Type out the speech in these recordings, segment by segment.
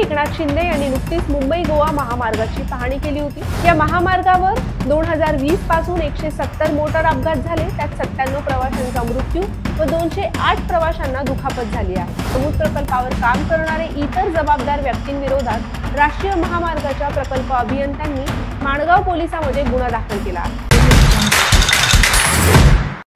एकनाथ शिंदे यांनी नुकतीच मुंबई गोवा महामार्गाची पाहणी केली होती। या महामार्गावर 2020 पासून 170 मोटार अपघात झाले, त्यात 97 प्रवाशांचा मृत्यू व 208 प्रवाशांना दुखापत झाली आहे। समुद्र प्रकल्पावर काम करणारे इतर जबाबदार व्यक्तींविरोधात राष्ट्रीय महामार्गाच्या प्रकल्प अभियंत्यांनी माणगाव पोलिसांमध्ये गुन्हा दाखल केला आहे।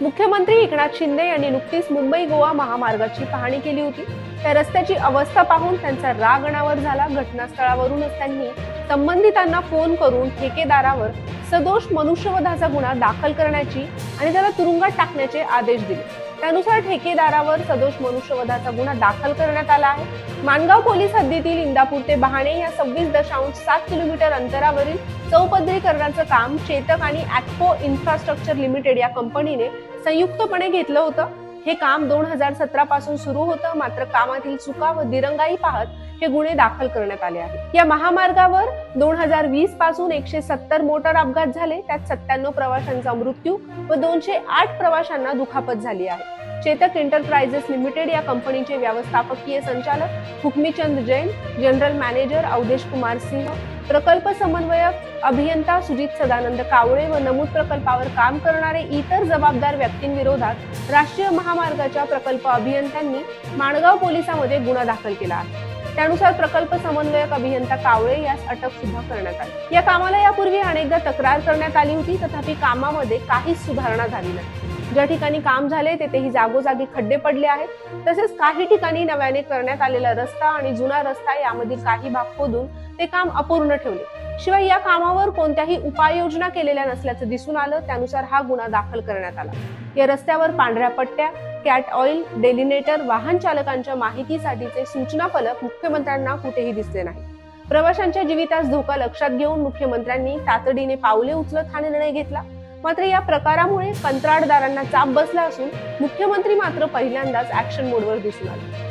मुख्यमंत्री एकनाथ शिंदे यांनी नुकतीच मुंबई गोवा महामार्गाची पाहणी केली होती। त्या रस्त्याची अवस्था पाहून त्यांचा राग अनावर झाला। घटनास्थळावरूनच त्यांनी संबंधितांना फोन करून ठेकेदारावर सदोष मनुष्यवधाचा गुन्हा दाखल करण्याची आणि त्याला तुरुंगात टाकण्याचे आदेश दिले। त्यानुसार ठेकेदारावर सदोष मनुष्यवधाचा गुन्हा दाखल करण्यात आला आहे। माणगाव पोलीस हद्दीतील इंदापूर ते बहाणे या 26.7 किलोमीटर अंतरावरील चौपदरीकरणाचं काम चेतक आणि ॲक्पो इन्फ्रास्ट्रक्चर लिमिटेड या कंपनीने संयुक्तपणे घेतलं होतं। हे काम 2017 पासून सुरू होतं, मात्र कामातील चुका व दिरंगाई पाहत हे गुन्हे दाखल करण्यात आले आहेत। या महामार्गावर 2020 पासून 170 मोटार अपघात झाले, त्यात 97 प्रवाशांचा मृत्यू व 208 प्रवाशांना दुखापत झाली आहे। चेतक एंटरप्राइजेस लिमिटेड या कंपनीचे व्यवस्थापकीय संचालक हुकमीचंद जैन, जनरल मॅनेजर अवधेश कुमार सिंह, प्रकल्प समन्वयक अभियंता सुजित सदानंद कावळे व नमूद प्रकल्पावर काम करणारे इतर जबाबदार व्यक्तींविरोधात राष्ट्रीय महामार्गाच्या प्रकल्प अभियंत्यांनी माणगाव पोलिसांमध्ये गुन्हा दाखल केला आहे। त्यानुसार प्रकल्प समन्वयक अभियंता कावळे यास अटक सुद्धा करण्यात आली। या कामाला यापूर्वी अनेकदा तक्रार करण्यात आली होती, तथापि कामामध्ये काहीच सुधारणा झाली नाही। ज्या ठिकाणी काम झाले तेथेही जागोजागी खड्डे पडले आहेत। तसेच काही ठिकाणी नव्याने करण्यात आलेला रस्ता आणि जुना रस्ता यामधील काही भाग खोदून ते काम अपूर्ण ठेवले। शिवाय या कामावर कोणत्याही उपाययोजना केलेल्या नसल्याचं दिसून आलं। त्यानुसार हा गुन्हा दाखल करण्यात आला। या रस्त्यावर पांढऱ्या पट्ट्या, कॅट ऑइल, डेलिनेटर, वाहन चालकांच्या माहितीसाठीचे सूचना फलक मुख्यमंत्र्यांना कुठेही दिसले नाही। प्रवाशांच्या जीवितास धोका लक्षात घेऊन मुख्यमंत्र्यांनी तातडीने पावले उचलत हा निर्णय घेतला। मात्र या प्रकारामुळे कंत्राटदारांना चाप बसला असून मुख्यमंत्री मात्र पहिल्यांदाच ऍक्शन मोडवर दिसून आले।